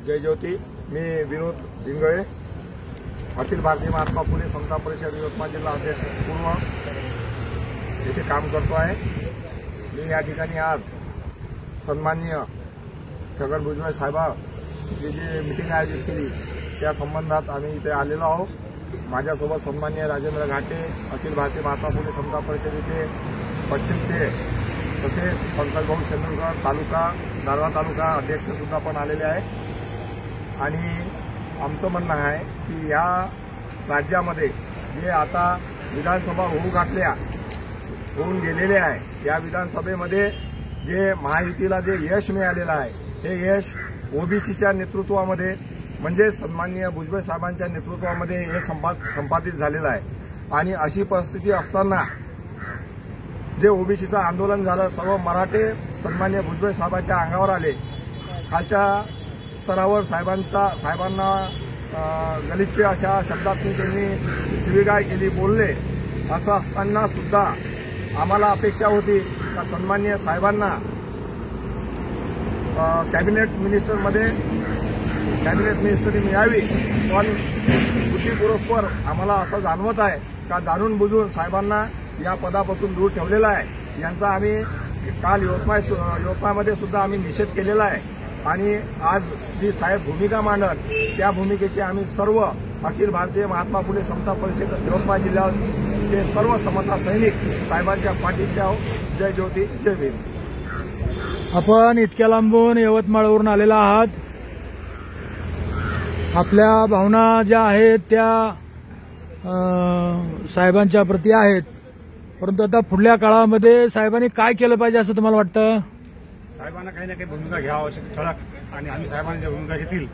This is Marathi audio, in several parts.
जय ज्योती। मी विनोद भिंगळे, अखिल भारतीय महात्मा फुले समता परिषद यवतमाळ जिल्हा अध्यक्ष पूर्व येथे काम करतो आहे। मी या ठिकाणी आज सन्माननीय छगन भुजबळ साहेबांची जी मीटिंग आयोजित केली त्या संबंधात आम्ही इथे आलेलो आहोत। माझ्यासोबत सन्माननीय राजेंद्र घाटे, अखिल भारतीय महात्मा फुले समता परिषदेचे पश्चिमचे तसेच पंकज भाऊ शेंदुरकर तालुका दारव्हा तालुका अध्यक्ष सुद्धा पण आलेले आहेत। आणि आमचं म्हणणं आहे की या राज्यामध्ये जे आता विधानसभा होऊन गेलेले आहे, या विधानसभेमध्ये जे महायुतीला जे यश मिळालेलं आहे हे यश ओबीसीच्या नेतृत्वामध्ये म्हणजे सन्माननीय भुजबळ साहेबांच्या नेतृत्वामध्ये हे संपादित झालेलं आहे। आणि अशी परिस्थिती असताना जे ओबीसीचं आंदोलन झालं, सर्व मराठे सन्माननीय भुजबळ साहेबांच्या अंगावर आले, खालच्या स्तरावर साहेबांना गलिच्छ अशा शब्दातून त्यांनी शिवीगाळ केली, बोलले। असं असताना सुद्धा आम्हाला अपेक्षा होती का सन्माननीय साहेबांना कॅबिनेट मिनिस्टरी मिळावी, पण बुद्धिपुरस्पर आम्हाला असं जाणवत आहे का जाणून बुजून साहेबांना या पदापासून दूर ठेवलेला आहे। यांचा आम्ही काल यवतमाळमध्ये सुद्धा आम्ही निषेध केलेला आहे। आणि आज जी साहेब भूमिका मांडत त्या भूमिकेशी आम्ही सर्व अखिल भारतीय महात्मा फुले समता परिषद यवतमाळ जिल्ह्याचे सर्व समता सैनिक साहेबांच्या पाठीशी आहोत। जय ज्योती जय भीम। आपण इतक्या लांबून यवतमाळवरून आलेला आहात, आपल्या भावना ज्या आहेत त्या साहेबांच्या प्रती आहेत, परंतु आता पुढल्या काळामध्ये साहेबांनी काय केलं पाहिजे असं तुम्हाला वाटतं? साहेबांना काही ना काही भूमिका घ्यावं आवश्यक ठळक, आणि आम्ही साहेबांनी ज्या भूमिका घेतील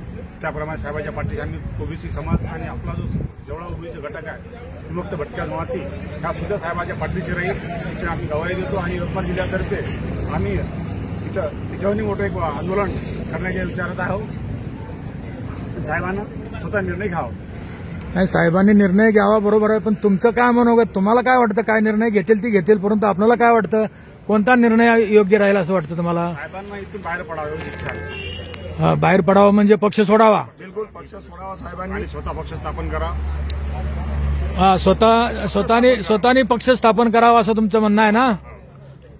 त्याप्रमाणे साहेबांच्या पाठीशी आम्ही ओबीसी समाज आणि आपला जो जेवढा ओबीसी घटक आहे विमुक्त भटक्या जमाती ह्या सुद्धा साहेबांच्या पाठीशी राहील याची आम्ही गवाही देतो। आणि यवतमाळ जिल्ह्यातर्फे आम्ही त्याच्यावर मोठं एक आंदोलन करण्याच्या विचारात आहोत। साहेबांना स्वतः निर्णय घ्यावा। नाही, साहेबांनी निर्णय घ्यावा बरोबर आहे, पण तुमचं काय मनोगत, तुम्हाला काय वाटतं? काय निर्णय घेतील ती घेतील, परंतु आपल्याला काय वाटतं, कोणता निर्णय योग्य राहील असं वाटतं तुम्हाला? साहेबांना इथून बाहेर पडावं, बाहेर पडावं म्हणजे पक्ष सोडावा? बिलकुल पक्ष सोडावा साहेबांनी, स्वतः पक्ष स्थापन करा। स्वतःनी पक्ष स्थापन करावा असं तुमचं म्हणणं आहे ना?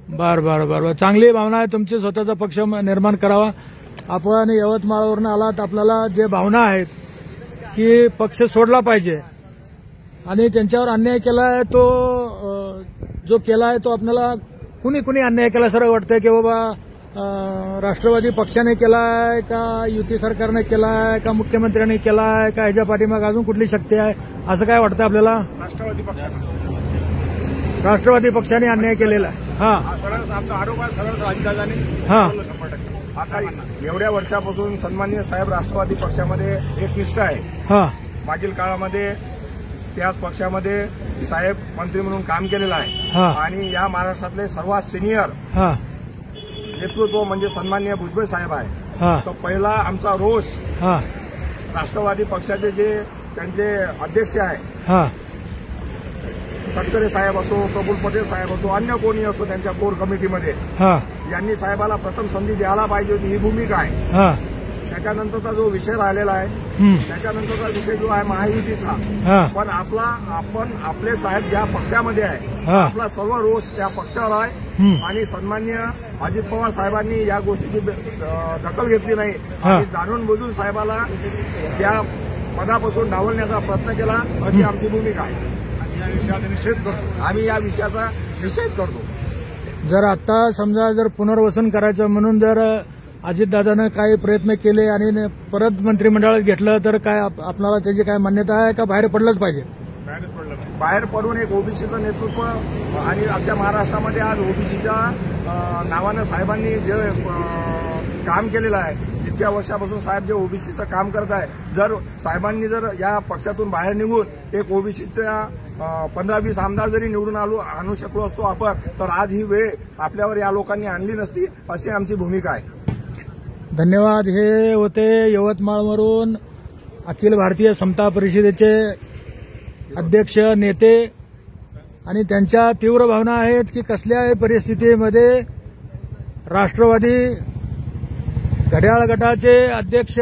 बर, चांगली भावना आहे तुमची, स्वतःचा पक्ष निर्माण करावा। आपण यवतमाळवरून आलात, आपल्याला जे भावना आहेत की पक्ष सोडला पाहिजे आणि त्यांच्यावर अन्याय केलाय तो जो केलाय तो आपल्याला कुणी अन्याय केला सर वाटतंय की बाबा राष्ट्रवादी पक्षाने केलाय का युती सरकारने केलाय का मुख्यमंत्र्यांनी केलाय का ह्याच्या पाठीमागे अजून कुठली शक्ती आहे असं काय वाटतं आपल्याला? राष्ट्रवादी पक्षाने अन्याय केलेला आता एवढ्या वर्षापासून सन्माननीय साहेब राष्ट्रवादी पक्षामध्ये एकनिष्ठ आहे। मागील काळामध्ये त्याच पक्षामध्ये साहेब मंत्री म्हणून काम केलेलं आहे आणि या महाराष्ट्रातले सर्वात सिनियर नेतृत्व म्हणजे सन्माननीय भुजबळ साहेब आहे। तर पहिला आमचा रोष राष्ट्रवादी पक्षाचे जे त्यांचे अध्यक्ष आहे तटकरे साहेब असो, प्रफुल्ल पटेल साहेब असो, अन्य कोणी असो त्यांच्या कोर कमिटीमध्ये यांनी साहेबाला प्रथम संधी द्यायला पाहिजे होती, ही भूमिका आहे। त्याच्यानंतरचा जो विषय राहिलेला आहे त्याच्यानंतरचा विषय जो आहे महायुतीचा, पण आपले साहेब ज्या पक्षामध्ये आहे आपला सर्व रोष त्या पक्षावर आहे। आणि सन्माननीय अजित पवार साहेबांनी या गोष्टीची दखल घेतली नाही आणि जाणून बुजून साहेबाला त्या पदापासून डावलण्याचा प्रयत्न केला, अशी आमची भूमिका आहे। आम्ही या विषयाचा निषेध करतो। जर आता समजा जर पुनर्वसन करायचं म्हणून जर अजितदादानं काही प्रयत्न केले आणि परत मंत्रिमंडळात घेतलं तर काय आपल्याला त्याची काय मान्यता आहे का बाहेर पडलंच पाहिजे? बाहेर पडून एक ओबीसीचं नेतृत्व आणि आमच्या महाराष्ट्रामध्ये आज ओबीसीच्या नावानं साहेबांनी जे काम केलेलं आहे, इतक्या वर्षापासून साहेब जे ओबीसीचं काम करत आहे, जर साहेबांनी जर या पक्षातून बाहेर निघून एक ओबीसीच्या 15-20 आमदार जरी निवडून आणू शकलो असतो आपण, तर आज ही वेळ आपल्यावर या लोकांनी आणली नसती, अशी आमची भूमिका आहे। धन्यवाद। हे होते यवतमाळवरून अखिल भारतीय समता परिषदेचे अध्यक्ष नेते आणि त्यांच्या तीव्र भावना आहेत की कसल्याही परिस्थितीमध्ये राष्ट्रवादी घड्याळ गटाचे अध्यक्ष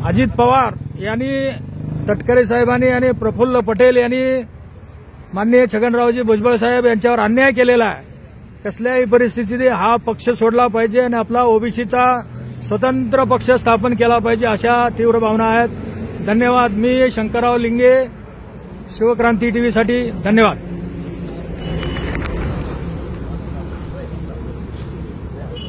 अजित पवार यांनी, तटकरे साहेबांनी आणि प्रफुल्ल पटेल यांनी माननीय छगनरावजी भुजबळ साहेब यांच्यावर अन्याय केलेला आहे. कसल्याही परिस्थितीत हा पक्ष सोडला पाहिजे आणि आपला ओबीसीचा स्वतंत्र पक्ष स्थापन केला पाहिजे, अशा तीव्र भावना आहेत. धन्यवाद. मी शंकरराव लिंगे, शिवक्रांती टीव्हीसाठी धन्यवाद.